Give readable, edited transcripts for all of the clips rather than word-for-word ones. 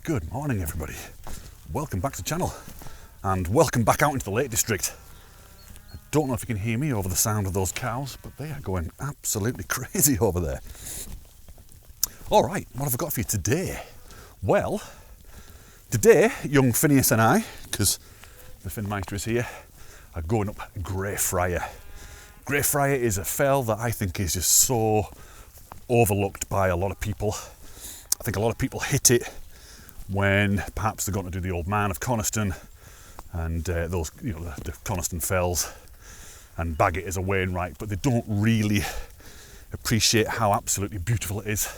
Good morning everybody, welcome back to the channel and welcome back out into the Lake District. I don't know if you can hear me over the sound of those cows, but they are going absolutely crazy over there. Alright, what have I got for you today? Well, today young Phineas and I, because the Finmeister is here, are going up Grey Friar. Grey Friar is a fell that I think is just so overlooked by a lot of people. I think a lot of people hit it when perhaps they're going to do the Old Man of Coniston and those, you know, the Coniston fells and bag it as a Wainwright, but they don't really appreciate how absolutely beautiful it is.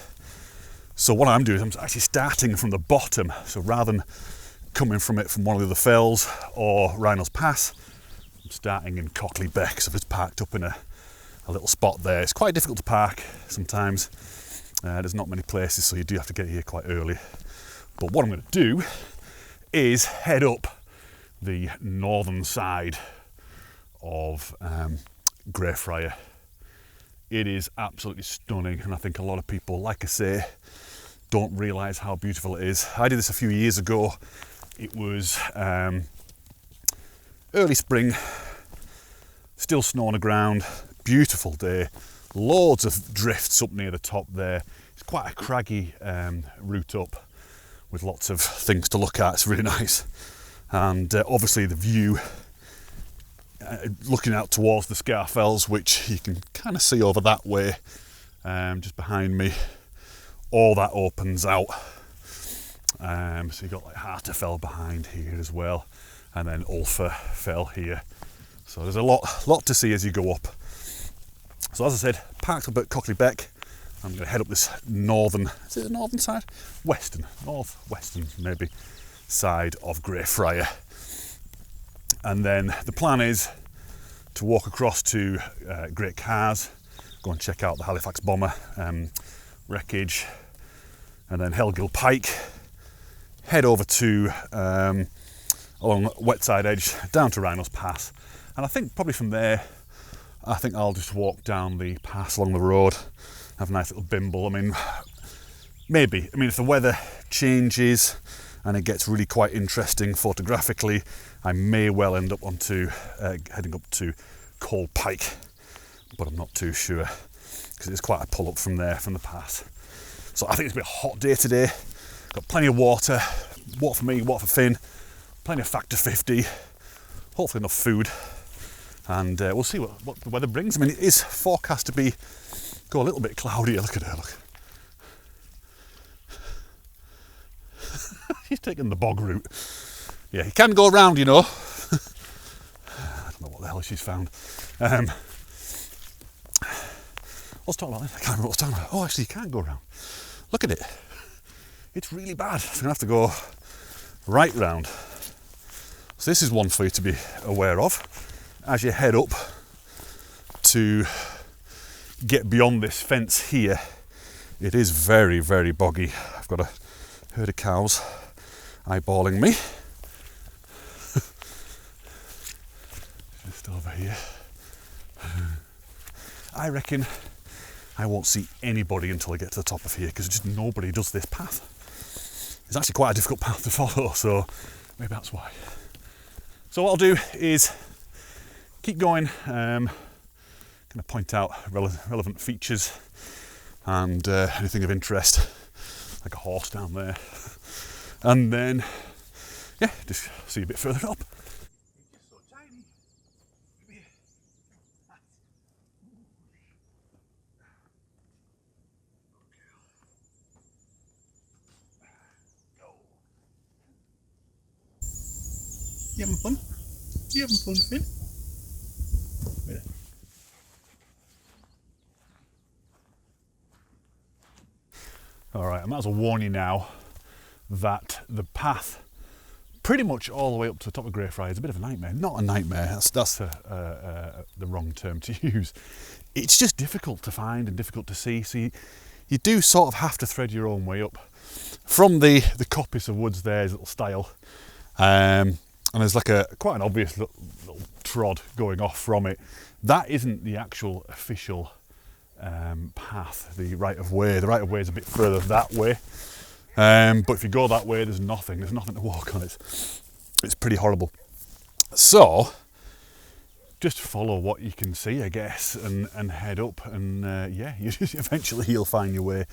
So what I'm doing is I'm actually starting from the bottom. So rather than coming from it from one of the other fells or Rhinos Pass, I'm starting in Cockley Beck. So I've just parked up in a little spot there. It's quite difficult to park sometimes. There's not many places, so you do have to get here quite early. But what I'm going to do is head up the northern side of Grey Friar. It is absolutely stunning, and I think a lot of people, like I say, don't realise how beautiful it is. I did this a few years ago. It was early spring, still snow on the ground, beautiful day, loads of drifts up near the top there. It's quite a craggy route up with lots of things to look at. It's really nice, and obviously the view looking out towards the Scafells, which you can kind of see over that way, just behind me, all that opens out. So you've got like Harterfell behind here as well, and then Ulfa Fell here. So there's a lot to see as you go up. So as I said, parked up at Cockley Beck. I'm going to head up this northern, is it the northern side? Northwestern maybe, side of Grey Friar. And then the plan is to walk across to Great Cars, go and check out the Halifax Bomber, wreckage, and then Hellgill Pike, head over to along Wetside Edge down to Rhinos Pass, and I think probably from there I think I'll just walk down the pass along the road, have a nice little bimble. I mean, maybe, if the weather changes and it gets really quite interesting photographically, I may well end up heading up to Coal Pike, but I'm not too sure because it's quite a pull up from there, from the pass. So I think it's been a hot day today. Got plenty of water for me, water for Finn, plenty of Factor 50, hopefully enough food, and we'll see what the weather brings. I mean, it is forecast to go a little bit cloudier. Look at her, look. She's taking the bog route. Yeah, you can go around, you know. I don't know what the hell she's found. What's talking about this? I can't remember what I was talking about. Oh, actually, you can't go around. Look at it. It's really bad. So I'm going to have to go right round. So this is one for you to be aware of as you head up to get beyond this fence here. It is very, very boggy. I've got a herd of cows eyeballing me. Just over here. I reckon I won't see anybody until I get to the top of here, because just nobody does this path. It's actually quite a difficult path to follow, so maybe that's why. So what I'll do is keep going, going to point out relevant features and anything of interest, like a horse down there, and then yeah, just see a bit further up. It's so tiny. You having fun? You having fun, Finn? Wait there. Alright, I might as well warn you now that the path pretty much all the way up to the top of Grey Friar is a bit of a nightmare. Not a nightmare, that's the wrong term to use. It's just difficult to find and difficult to see, so you do sort of have to thread your own way up. From the coppice of woods there's a little stile, and there's like quite an obvious little trod going off from it. That isn't the actual official path, the right of way. The right of way is a bit further that way. But if you go that way, there's nothing to walk on. It's pretty horrible. So just follow what you can see, I guess, and head up, and yeah, eventually you'll find your way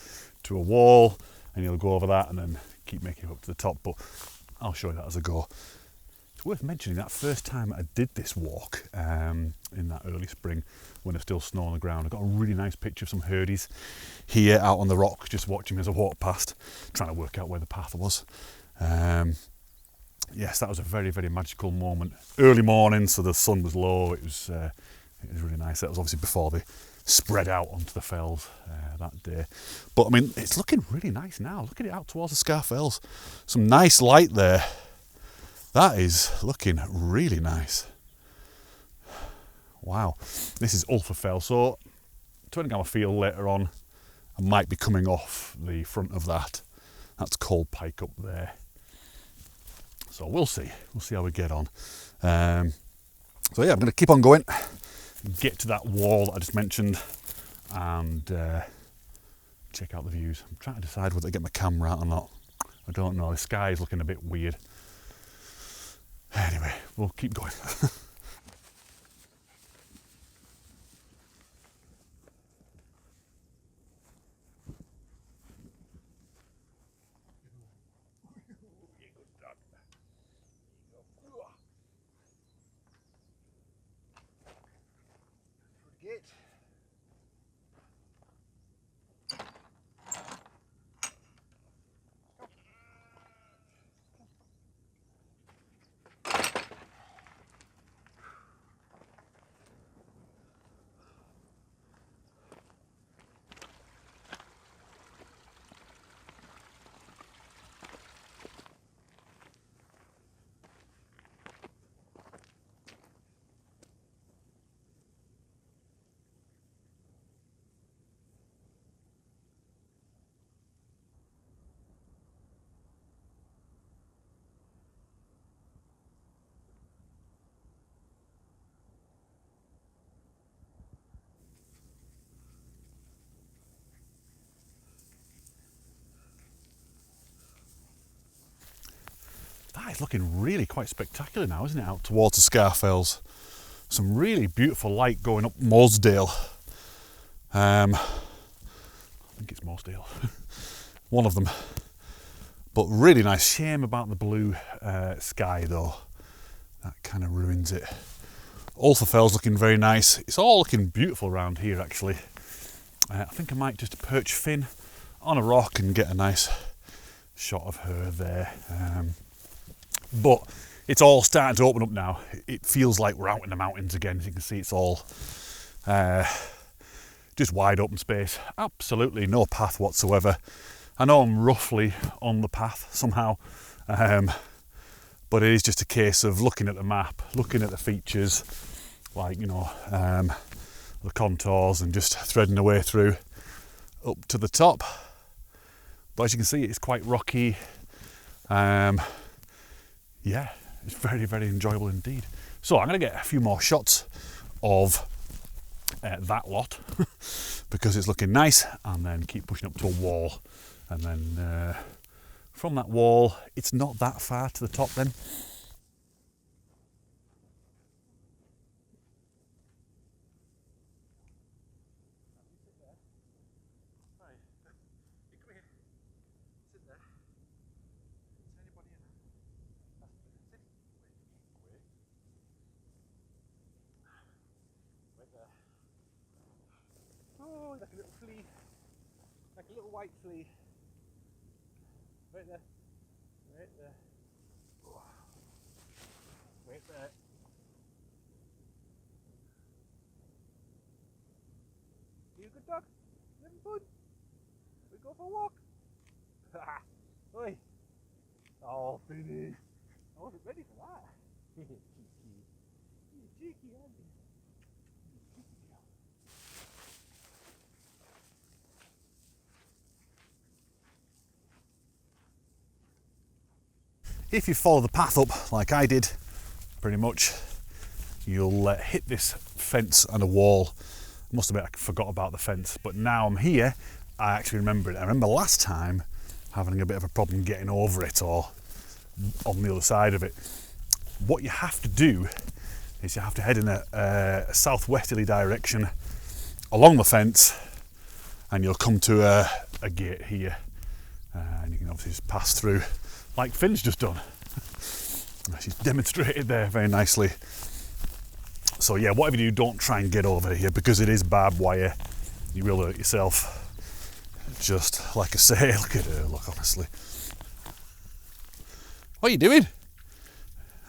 to a wall, and you'll go over that and then keep making it up to the top, but I'll show you that as I go. It's worth mentioning that first time I did this walk in that early spring when there's still snow on the ground, I got a really nice picture of some herdies here out on the rock, just watching me as I walked past, trying to work out where the path was. Yes, that was a very, very magical moment. Early morning, so the sun was low. It was really nice. That was obviously before they spread out onto the fells that day. But I mean, it's looking really nice now. Look at it out towards the Scafells. Some nice light there. That is looking really nice. Wow. This is Ulfa Fell. So, depending on how I feel later on, I might be coming off the front of that. That's Cold Pike up there. So we'll see how we get on. So yeah, I'm going to keep on going, get to that wall that I just mentioned, and check out the views. I'm trying to decide whether to get my camera out or not. I don't know, the sky is looking a bit weird. Anyway, we'll keep going. That is looking really quite spectacular now, isn't it, out towards the Scafells. Some really beautiful light going up Morsdale. I think it's Morsdale. One of them. But really nice. Shame about the blue sky though. That kind of ruins it. Ulfa Fell's looking very nice. It's all looking beautiful around here actually. I think I might just perch Finn on a rock and get a nice shot of her there. But it's all starting to open up now. It feels like we're out in the mountains again. As you can see, it's all just wide open space. Absolutely no path whatsoever. I know I'm roughly on the path somehow, but it is just a case of looking at the map, looking at the features, like, you know, the contours, and just threading the way through up to the top. But as you can see, it's quite rocky. Yeah, it's very, very enjoyable indeed. So I'm going to get a few more shots of that lot because it's looking nice, and then keep pushing up to a wall, and then from that wall it's not that far to the top then. Oh, like a little flea, like a little white flea. Right there, right there, right there. You a good dog? You having fun? We go for a walk? Oi! Oh, Finny! I wasn't ready for that. Cheeky. You're cheeky, aren't you? If you follow the path up like I did, pretty much, you'll hit this fence and a wall. Must have been, I forgot about the fence, but now I'm here, I actually remember it. I remember last time having a bit of a problem getting over it or on the other side of it, what you have to do is you have to head in a southwesterly direction along the fence, and you'll come to a gate here, and you can obviously just pass through like Finn's just done. She's demonstrated there very nicely. So yeah, whatever you do, don't try and get over here because it is barbed wire. You will hurt yourself. Just like I say, look at her, look, honestly. What are you doing?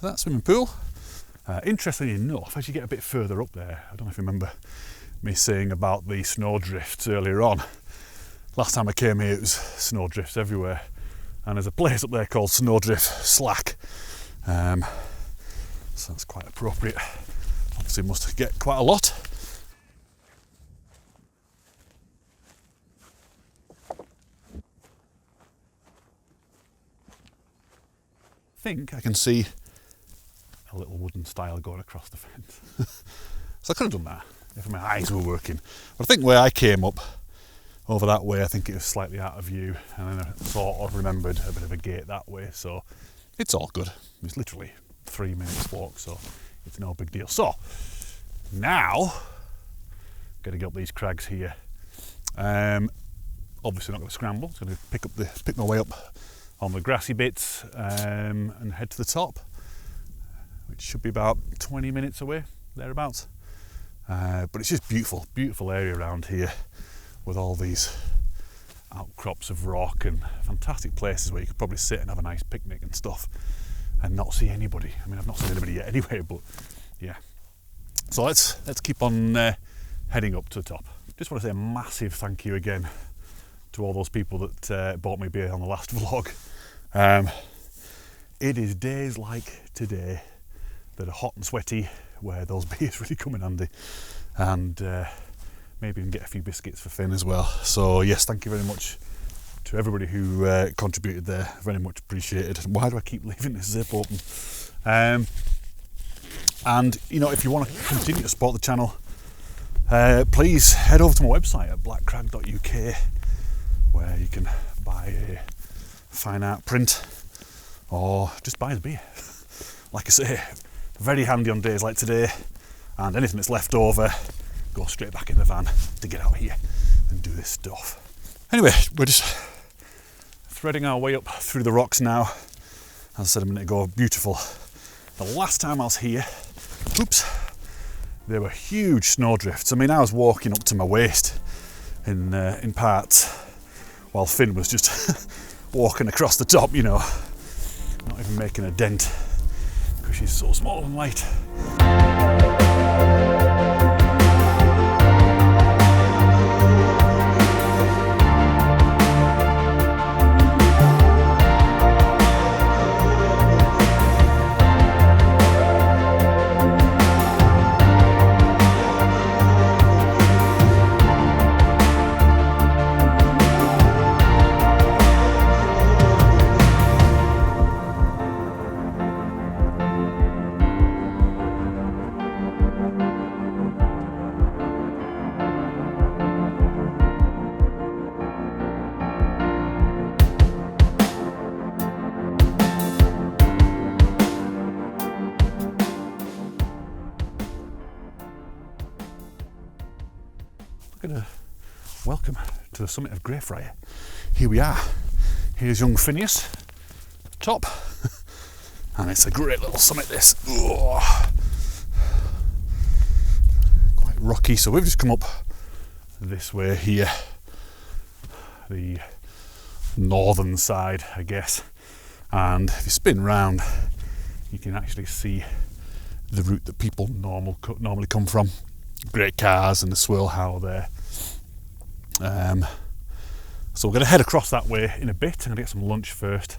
That swimming pool? Interestingly enough, as you get a bit further up there, I don't know if you remember me saying about the snowdrifts earlier on. Last time I came here, it was snowdrifts everywhere. And there's a place up there called Snowdrift Slack. So that's quite appropriate. Obviously must get quite a lot. I think I can see a little wooden stile going across the fence. So I could have done that if my eyes were working. But I think where I came up over that way, I think it was slightly out of view, and then I sort of remembered a bit of a gate that way, so it's all good. It's literally 3 minutes walk, so it's no big deal. So now, got to get up these crags here. Obviously not going to scramble, just going to pick my way up on the grassy bits and head to the top, which should be about 20 minutes away, thereabouts. But it's just beautiful, beautiful area around here with all these outcrops of rock and fantastic places where you could probably sit and have a nice picnic and stuff and not see anybody. I mean, I've not seen anybody yet anyway, but yeah. So let's keep on heading up to the top. Just want to say a massive thank you again to all those people that bought me beer on the last vlog. It is days like today that are hot and sweaty where those beers really come in handy, and maybe even get a few biscuits for Finn as well. So yes, thank you very much to everybody who contributed there, very much appreciated. Why do I keep leaving this zip open? And you know, if you want to continue to support the channel, please head over to my website at blackcrag.uk, where you can buy a fine art print or just buy the beer. Like I say, very handy on days like today, and anything that's left over, go straight back in the van to get out here and do this stuff. Anyway, we're just threading our way up through the rocks now. As I said a minute ago, beautiful. The last time I was here, oops, there were huge snowdrifts. I mean, I was walking up to my waist in parts, while Finn was just walking across the top, you know, not even making a dent because she's so small and light. Welcome to the summit of Grey Friar. Here we are. Here's young Phineas, top, and it's a great little summit this. Oh, quite rocky, so we've just come up this way here, the northern side, I guess, and if you spin round you can actually see the route that people normally come from. Great cars and the swirl how there. So we're going to head across that way in a bit. I'm going to get some lunch first,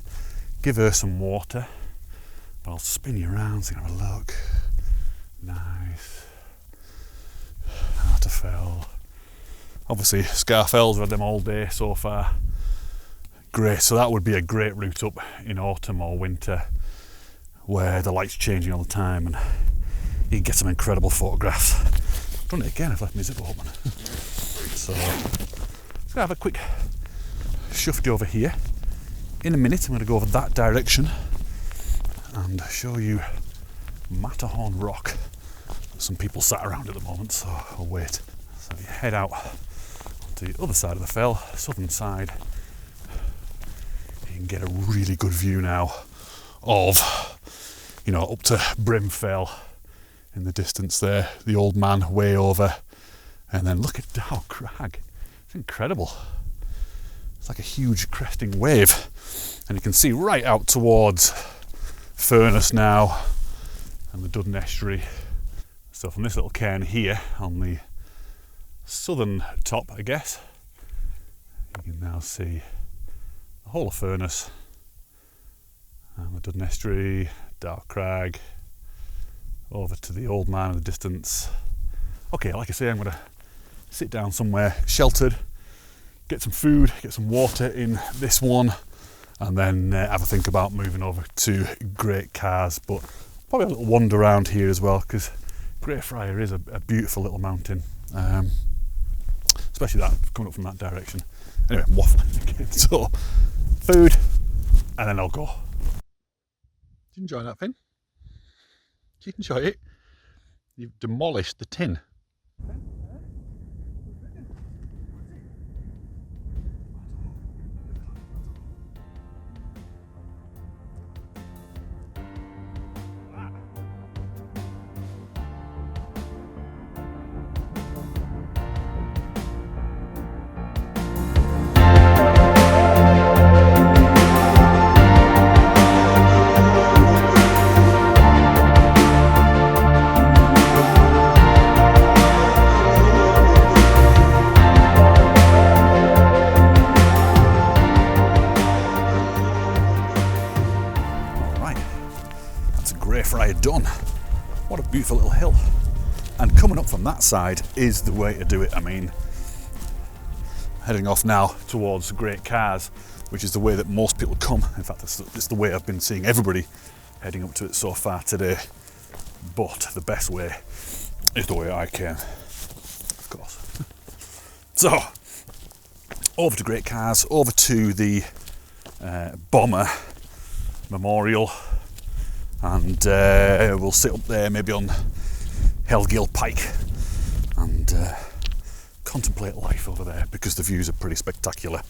give her some water, but I'll spin you around so you can have a look. Nice. Artefell. Obviously Scafells, we've had them all day so far. Great, so that would be a great route up in autumn or winter where the light's changing all the time and you can get some incredible photographs. I've done it again, I've left my zip open. So, let's have a quick shufty over here. in a minute I'm going to go over that direction and show you Matterhorn Rock. There's some people sat around at the moment, so I'll wait. So you head out to the other side of the fell, southern side. You can get a really good view now of, you know, up to Brimfell in the distance there, the Old Man way over, and then look at Dow Crag. It's incredible. It's like a huge cresting wave, and you can see right out towards Furness now and the Dudden Estuary. So from this little cairn here on the southern top, I guess, you can now see the whole of Furness and the Dudden Estuary, Dow Crag, over to the Old Man in the distance. Okay, like I say, I'm going to sit down somewhere sheltered, get some food, get some water in this one, and then have a think about moving over to Great Cars. But probably a little wander around here as well, because Grey Friar is a beautiful little mountain, especially that coming up from that direction. Anyway, I'm waffling again. So, food, and then I'll go. Did you enjoy that, Finn? Did you enjoy it? You've demolished the tin. Grey Friar done. What a beautiful little hill. And coming up from that side is the way to do it. I mean, heading off now towards Great Cars, which is the way that most people come. In fact, it's the way I've been seeing everybody heading up to it so far today. But the best way is the way I came, of course. So, over to Great Cars, over to the Bomber Memorial, and we'll sit up there maybe on Hellgill Pike and contemplate life over there, because the views are pretty spectacular.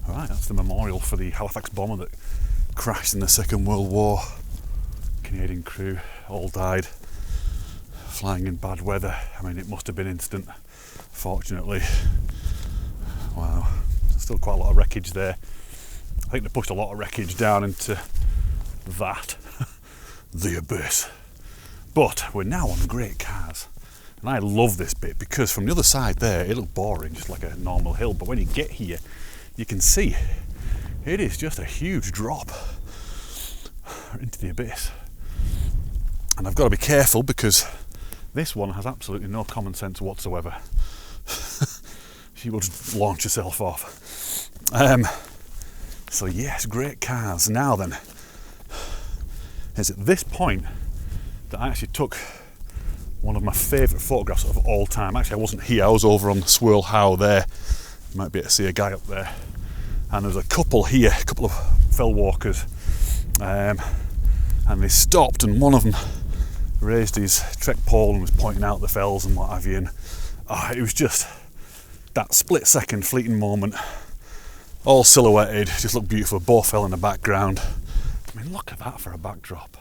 Right, that's the memorial for the Halifax bomber that crashed in the Second World War. Canadian crew all died flying in bad weather. I mean, it must have been instant, fortunately. Wow, there's still quite a lot of wreckage there. I think they pushed a lot of wreckage down into that, the abyss. But we're now on Great Cars, and I love this bit because from the other side there it looked boring, just like a normal hill, but when you get here you can see it is just a huge drop into the abyss. And I've got to be careful because this one has absolutely no common sense whatsoever. She will just launch herself off. So yes, Great Cars. Now then, it's at this point that I actually took one of my favourite photographs of all time. Actually, I wasn't here, I was over on Swirl How there. You might be able to see a guy up there. And there was a couple here, a couple of fell walkers. And they stopped, and one of them raised his trek pole and was pointing out the fells and what have you. And it was just that split second fleeting moment, all silhouetted, just looked beautiful, both fell in the background. I mean, look at that for a backdrop.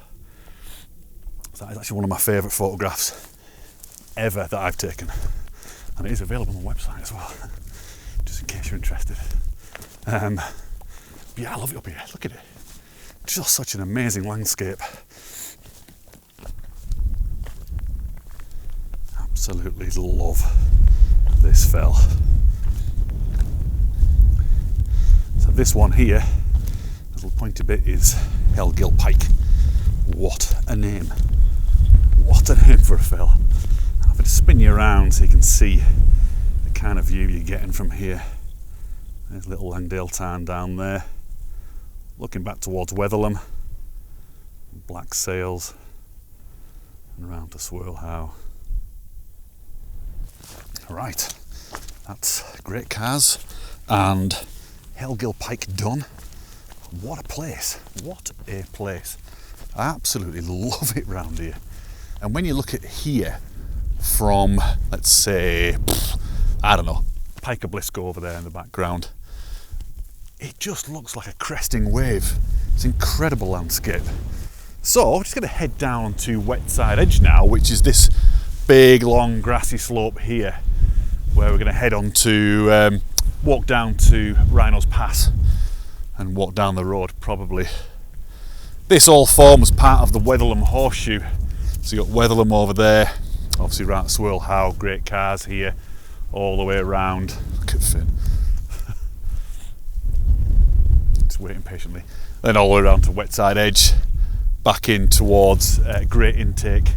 So that is actually one of my favourite photographs ever that I've taken, and it is available on the website as well, just in case you're interested. But yeah, I love it up here, look at it, just such an amazing landscape. Absolutely love this fell. So this one here, little pointy bit, is Hellgill Pike. What a name. What a name for a fell. I'm going to spin you around so you can see the kind of view you're getting from here. There's Little Langdale town down there. Looking back towards Wetherlam. Black sails. And round to Swirl How. Right, that's Great Cars and Hellgill Pike done. What a place, what a place. I absolutely love it round here. And when you look at here from, let's say, I don't know, Pike of Blisco over there in the background, it just looks like a cresting wave. It's an incredible landscape. So we're just going to head down to Wetside Edge now, which is this big long grassy slope here, where we're going to head on to walk down to Rhino's Pass and walk down the road probably. This all forms part of the Wetherlam Horseshoe. So you've got Wetherlam over there, obviously round at Swirl How, Great Cars here, all the way around. Look at Finn. Just waiting patiently. Then all the way around to Wetside Edge, back in towards Great Intake,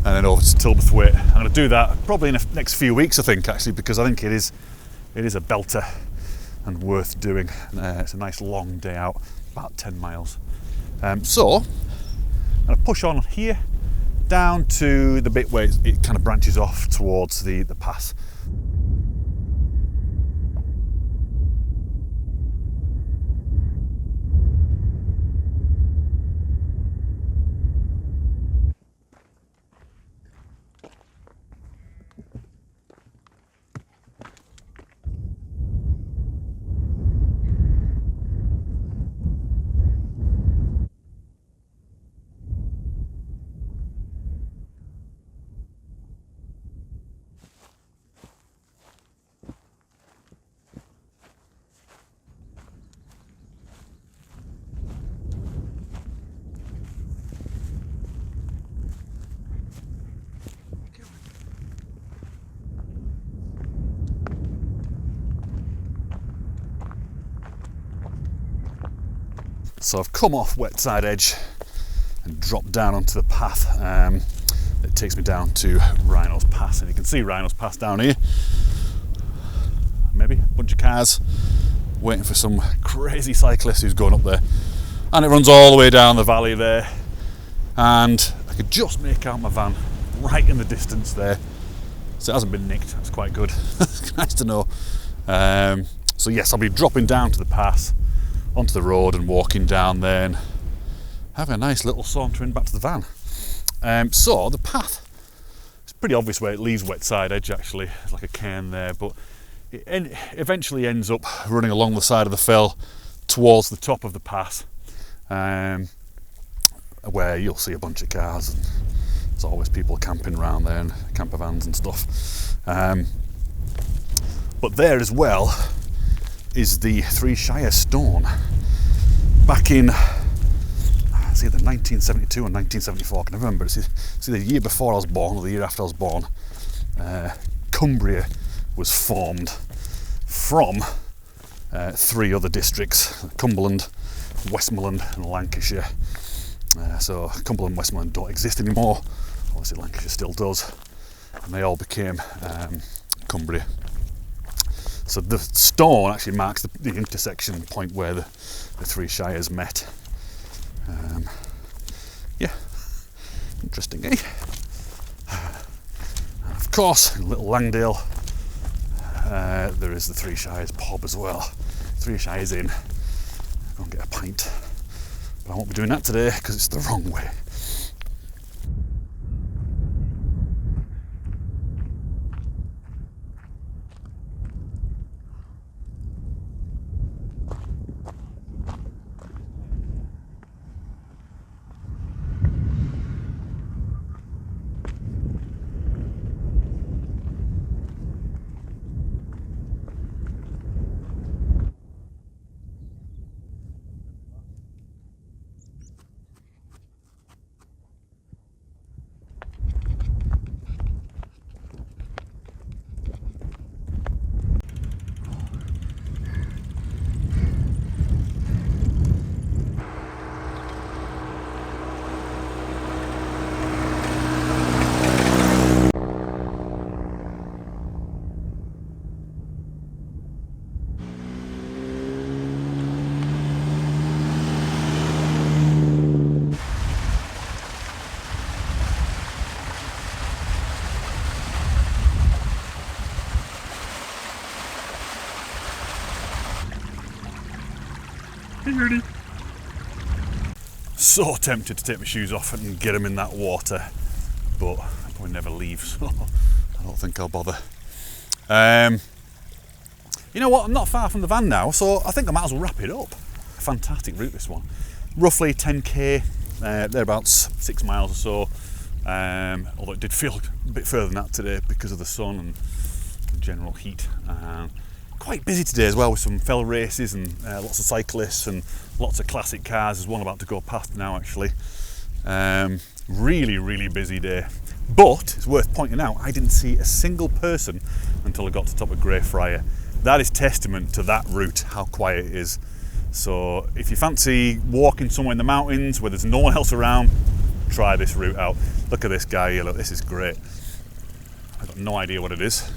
and then over to Tilberthwaite. I'm going to do that probably in the next few weeks, I think, actually, because I think it is a belter and worth doing. It's a nice long day out, about 10 miles. So I'm going to push on here down to the bit where it kind of branches off towards the pass. So I've come off Wetside Edge and dropped down onto the path. It takes me down to Rhino's Pass, and you can see Rhino's Pass down here. Maybe a bunch of cars waiting for some crazy cyclist who's going up there. And it runs all the way down the valley there. And I could just make out my van right in the distance there. So it hasn't been nicked, that's quite good. It's nice to know. So yes, I'll be dropping down to the pass, onto the road and walking down there and having a nice little sauntering back to the van. So the path, it's pretty obvious where it leaves Wetside Edge actually. There's like a cairn there, but it eventually ends up running along the side of the fell towards the top of the pass, where you'll see a bunch of cars and there's always people camping around there and camper vans and stuff. But there as well is the Three Shire Stone. Back in, it's either 1972 or 1974, I can remember. It's either the year before I was born or the year after I was born. Cumbria was formed from 3 other districts: Cumberland, Westmoreland and Lancashire. So Cumberland and Westmoreland don't exist anymore. Obviously Lancashire still does. And they all became Cumbria. So the stone actually marks the intersection point where the 3 shires met. Yeah, interesting, eh? And of course, in Little Langdale, there is the 3 Shires pub as well. 3 Shires in. Go and get a pint. But I won't be doing that today because it's the wrong way. So tempted to take my shoes off and get them in that water, but I'll probably never leave, so I don't think I'll bother. You know what, I'm not far from the van now, so I think I might as well wrap it up. Fantastic route, this one. Roughly 10k, thereabouts 6 miles or so, although it did feel a bit further than that today because of the sun and the general heat. Quite busy today as well, with some fell races and lots of cyclists and lots of classic cars. There's one about to go past now, actually. Really busy day. But it's worth pointing out, I didn't see a single person until I got to the top of Grey Friar. That is testament to that route, how quiet it is. So if you fancy walking somewhere in the mountains where there's no one else around, try this route out. Look at this guy here, look, this is great. I've got no idea what it is.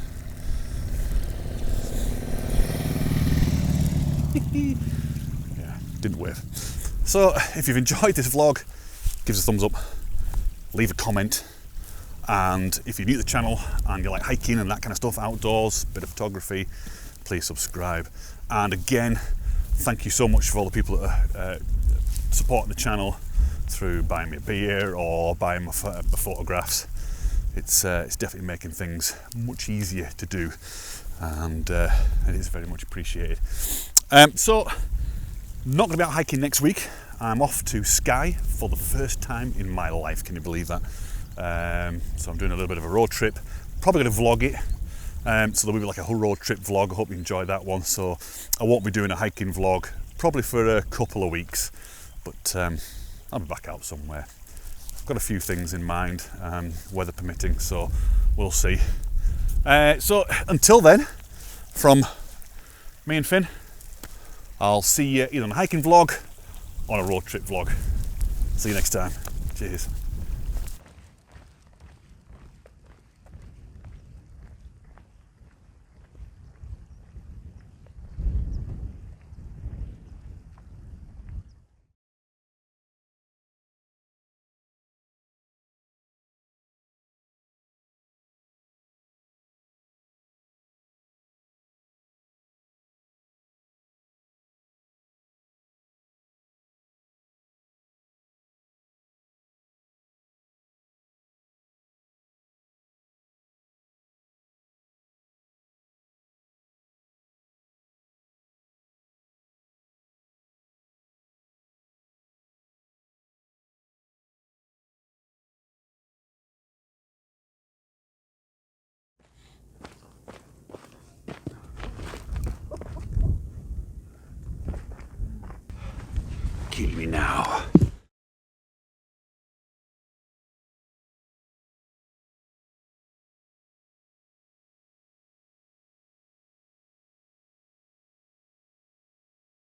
Yeah, didn't wave. So if you've enjoyed this vlog, give us a thumbs up, leave a comment, and if you're new to the channel and you like hiking and that kind of stuff, outdoors, bit of photography, please subscribe. And again, thank you so much for all the people that are supporting the channel through buying me a beer or buying my photographs. It's definitely making things much easier to do, and it is very much appreciated. So, not going to be out hiking next week. I'm off to Skye for the first time in my life. Can you believe that? So I'm doing a little bit of a road trip. Probably going to vlog it. So there will be like a whole road trip vlog. I hope you enjoyed that one. So I won't be doing a hiking vlog probably for a couple of weeks, but I'll be back out somewhere. I've got a few things in mind, weather permitting, so we'll see. So until then, from me and Finn, I'll see you either on a hiking vlog or on a road trip vlog. See you next time. Cheers.